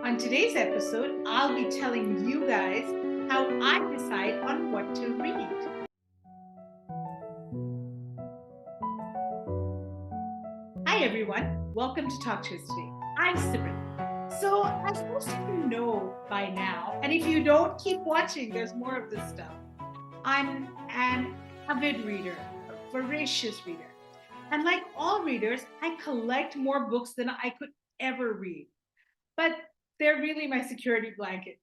On today's episode, I'll be telling you guys how I decide on what to read. Hi, everyone. Welcome to TalktousToday. I'm Simrit. So, as most of you know by now, and if you don't, keep watching, there's more of this stuff. I'm an avid reader, a voracious reader. And like all readers, I collect more books than I could ever read. But they're really my security blanket.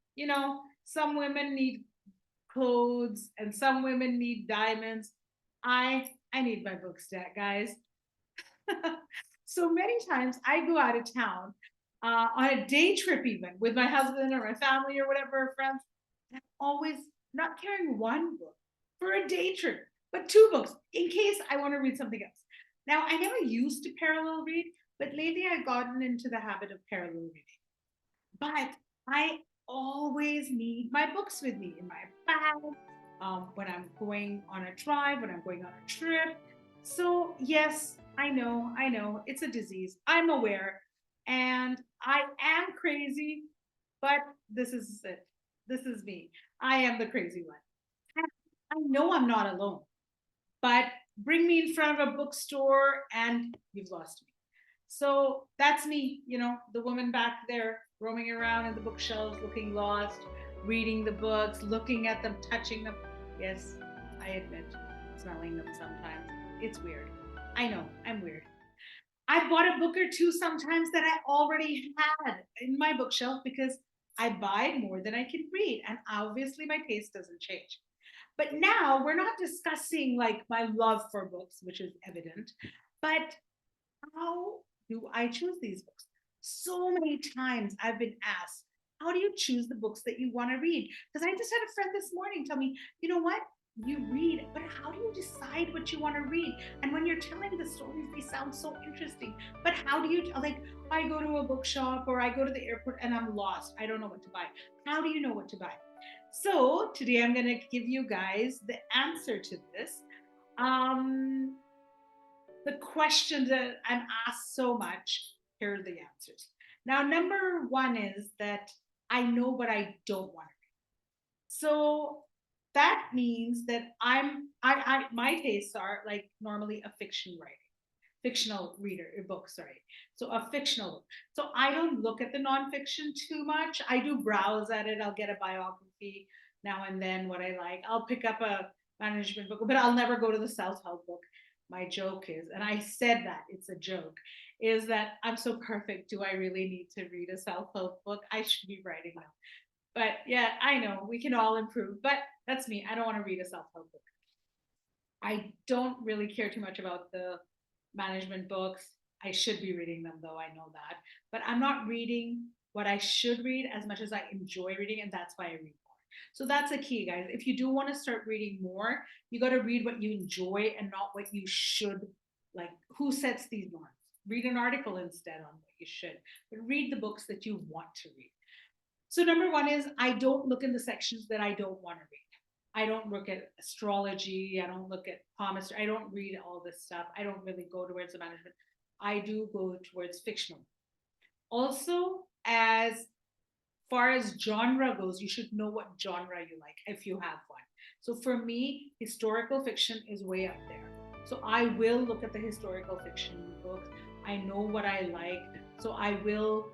Some women need clothes and some women need diamonds. I need my books, guys. So many times I go out of town on a day trip, even with my husband or my family or whatever, friends. I'm always not carrying one book for a day trip, but two books in case I want to read something else. Now, I never used to parallel read, but lately I've gotten into the habit of parallel reading. But I always need my books with me in my bag when I'm going on a drive, when I'm going on a trip. So, yes, I know, it's a disease. I'm aware. And I am crazy, but this is it. This is me. I am the crazy one. And I know I'm not alone, but bring me in front of a bookstore and you've lost me. So that's me, the woman back there roaming around in the bookshelves, looking lost, reading the books, looking at them, touching them. Yes, I admit, smelling them sometimes. It's weird. I know, I'm weird. I bought a book or two sometimes that I already had in my bookshelf because I buy more than I can read. And obviously, my taste doesn't change. But now we're not discussing like my love for books, which is evident, but how do I choose these books? So many times I've been asked, how do you choose the books that you want to read? Because I just had a friend this morning tell me, you know what? You read, but how do you decide what you want to read? And when you're telling the stories, they sound so interesting. But how do you, like, I go to a bookshop or I go to the airport and I'm lost. I don't know what to buy. How do you know what to buy? So today I'm going to give you guys the answer to this. Um, the questions that I'm asked so much, here are the answers. Now, number one is that I know what I don't want to read. So that means that my tastes are like normally a fictional reader book, sorry. So a fictional book. So I don't look at the nonfiction too much. I do browse at it. I'll get a biography now and then what I like. I'll pick up a management book, but I'll never go to the self-help book. My joke is, and I said that it's a joke, is that I'm so perfect. Do I really need to read a self-help book? I should be writing them. But yeah, I know we can all improve, but that's me. I don't want to read a self-help book. I don't really care too much about the management books. I should be reading them though, I know that. But I'm not reading what I should read as much as I enjoy reading, and that's why I read more. So that's a key, guys. If you do want to start reading more, you got to read what you enjoy and not what you should. Like, who sets these norms? Read an article instead on what you should, but read the books that you want to read. So number one is I don't look in the sections that I don't want to read. I don't look at astrology. I don't look at palmistry. I don't read all this stuff. I don't really go towards the management. I do go towards fictional. Also, as far as genre goes, you should know what genre you like if you have one. So for me, historical fiction is way up there. So I will look at the historical fiction books. I know what I like. So I will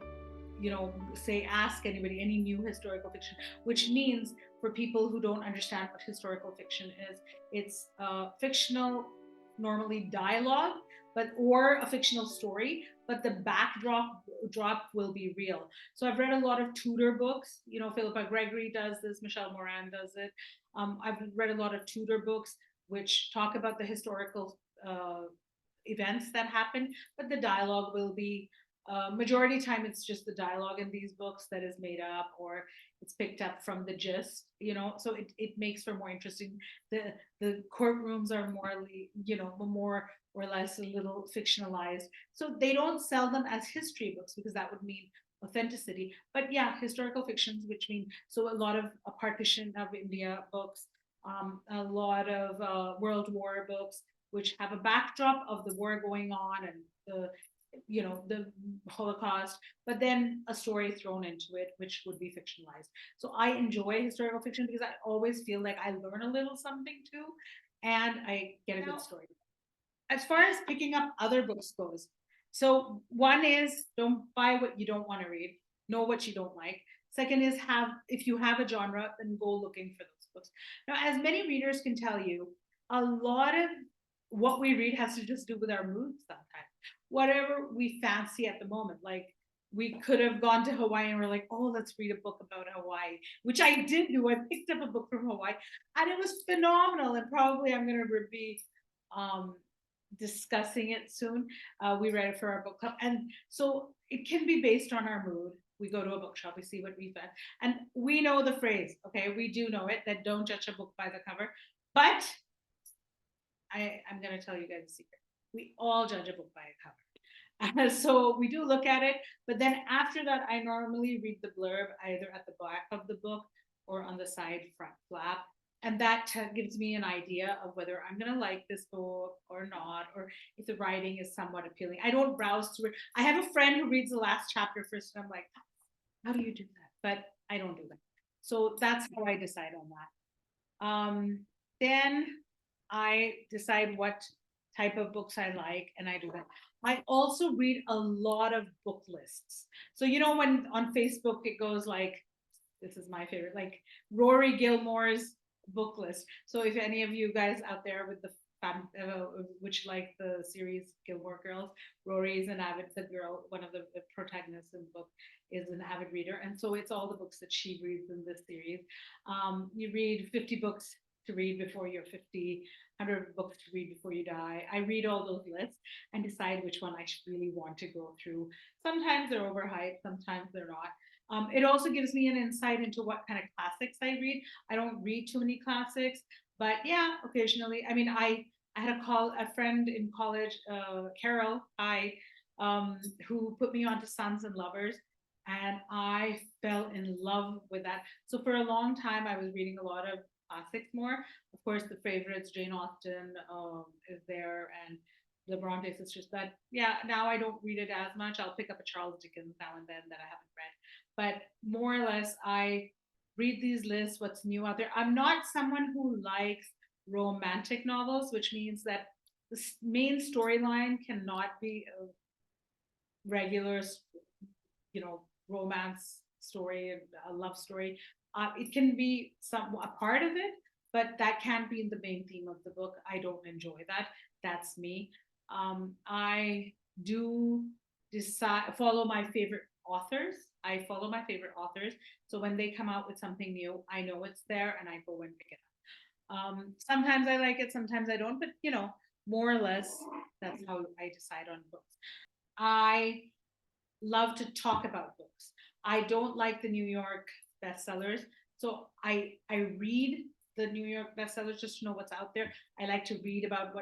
say ask anybody any new historical fiction, which means for people who don't understand what historical fiction is, it's fictional, normally dialogue, but or a fictional story, but the backdrop will be real. So I've read a lot of Tudor books. Philippa Gregory does this, Michelle Moran does it. I've read a lot of Tudor books which talk about the historical events that happen, but the dialogue will be majority time it's just the dialogue in these books that is made up or it's picked up from the gist, so it makes for more interesting. The courtrooms are more or less a little fictionalized, so they don't sell them as history books because that would mean authenticity. But yeah, historical fictions, which mean so a lot of a partition of India books, a lot of World War books which have a backdrop of the war going on and the the Holocaust, but then a story thrown into it, which would be fictionalized. So I enjoy historical fiction because I always feel like I learn a little something too, and I get a good story. As far as picking up other books goes, so one is don't buy what you don't want to read, know what you don't like. Second is have if you have a genre, then go looking for those books. Now, as many readers can tell you, a lot of what we read has to just do with our mood sometimes. Whatever we fancy at the moment. Like we could have gone to Hawaii and we're like, oh, let's read a book about Hawaii, which I did do. I picked up a book from Hawaii and it was phenomenal. And probably I'm going to be um, discussing it soon. We read it for our book club. And so it can be based on our mood. We go to a bookshop, we see what we find. And we know the phrase, okay? We do know it that don't judge a book by the cover. But I'm going to tell you guys a secret. We all judge a book by a cover. So we do look at it, but then after that, I normally read the blurb either at the back of the book or on the side front flap. And that gives me an idea of whether I'm going to like this book or not, or if the writing is somewhat appealing. I don't browse through it. I have a friend who reads the last chapter first, and I'm like, how do you do that? But I don't do that. So that's how I decide on that. Then I decide what type of books I like, and I do that. I also read a lot of book lists. So, when on Facebook it goes like, this is my favorite, like Rory Gilmore's book list. So, if any of you guys out there with the which like the series Gilmore Girls, Rory is an avid, the girl, one of the protagonists in the book, is an avid reader. And so it's all the books that she reads in this series. You read 50 books to read before you're 50, 100 books to read before you die. I read all those lists and decide which one I really want to go through. Sometimes they're overhyped, sometimes they're not. It also gives me an insight into what kind of classics I read. I don't read too many classics, but yeah, occasionally. I mean, I had a friend in college, Carol, who put me onto Sons and Lovers, and I fell in love with that. So for a long time, I was reading a lot of classics more. Of course, the favorites, Jane Austen is there, and the Bronte sisters. But yeah, now I don't read it as much. I'll pick up a Charles Dickens now and then that I haven't read. But more or less, I read these lists, what's new out there. I'm not someone who likes romantic novels, which means that the main storyline cannot be a regular, romance story, a love story. It can be a part of it, but that can't be the main theme of the book. I don't enjoy that. That's me. I do follow my favorite authors. I follow my favorite authors. So when they come out with something new, I know it's there and I go and pick it up. Sometimes I like it, sometimes I don't, but more or less, that's how I decide on books. I love to talk about books. I don't like the New York bestsellers. So I read the New York bestsellers just to know what's out there. I like to read about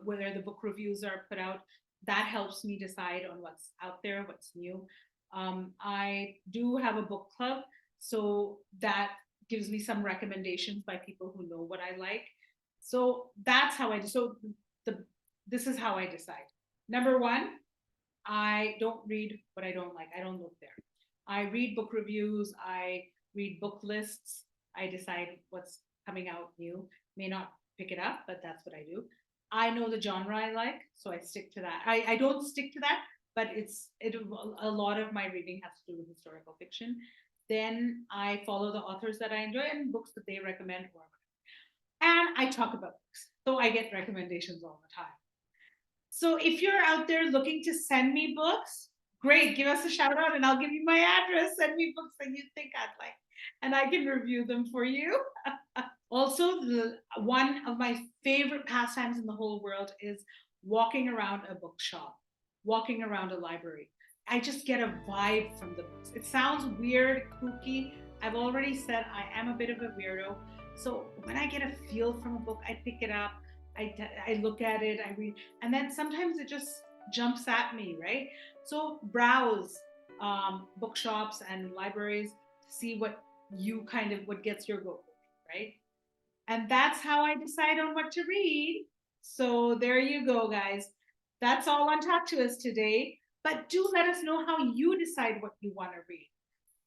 whether the book reviews are put out. That helps me decide on what's out there, what's new. I do have a book club, so that gives me some recommendations by people who know what I like. So that's how I do. So the this is how I decide. Number one, I don't read what I don't like. I don't look there. I read book reviews. I read book lists. I decide what's coming out new. May not pick it up, but that's what I do. I know the genre I like, so I stick to that. I don't stick to that, but a lot of my reading has to do with historical fiction. Then I follow the authors that I enjoy and books that they recommend, and I talk about books. So I get recommendations all the time. So if you're out there looking to send me books, great, give us a shout out and I'll give you my address. Send me books that you think I'd like, and I can review them for you. Also, one of my favorite pastimes in the whole world is walking around a bookshop, walking around a library. I just get a vibe from the books. It sounds weird, kooky. I've already said I am a bit of a weirdo. So when I get a feel from a book, I pick it up, I look at it, I read, and then sometimes it just jumps at me, right? So browse bookshops and libraries to see what gets your goat, right? And that's how I decide on what to read. So there you go, guys. That's all on Talk to Us today. But do let us know how you decide what you want to read.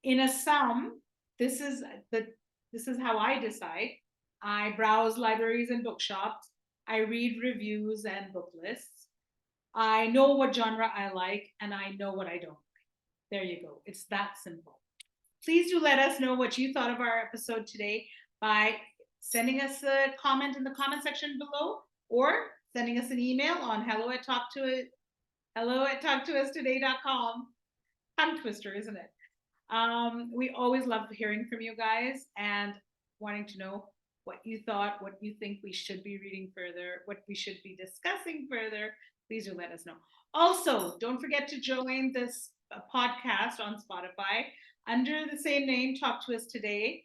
In a sum, this is the this is how I decide. I browse libraries and bookshops. I read reviews and book lists. I know what genre I like and I know what I don't like. There you go. It's that simple. Please do let us know what you thought of our episode today by sending us a comment in the comment section below or sending us an email on hello@talktoustoday.com. Tongue twister, isn't it? We always love hearing from you guys and wanting to know what you thought, what you think we should be reading further, what we should be discussing further. Please do let us know. Also, don't forget to join this podcast on Spotify under the same name, Talk to Us Today.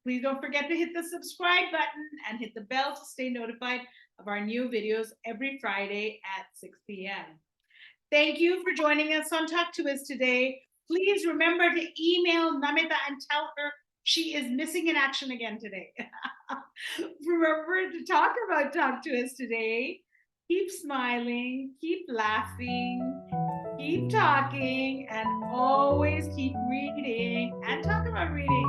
Please don't forget to hit the subscribe button and hit the bell to stay notified of our new videos every Friday at 6 p.m. Thank you for joining us on Talk to Us today. Please remember to email Namita and tell her she is missing in action again today. Remember to talk to Us today. Keep smiling, keep laughing, keep talking, and always keep reading and talk about reading.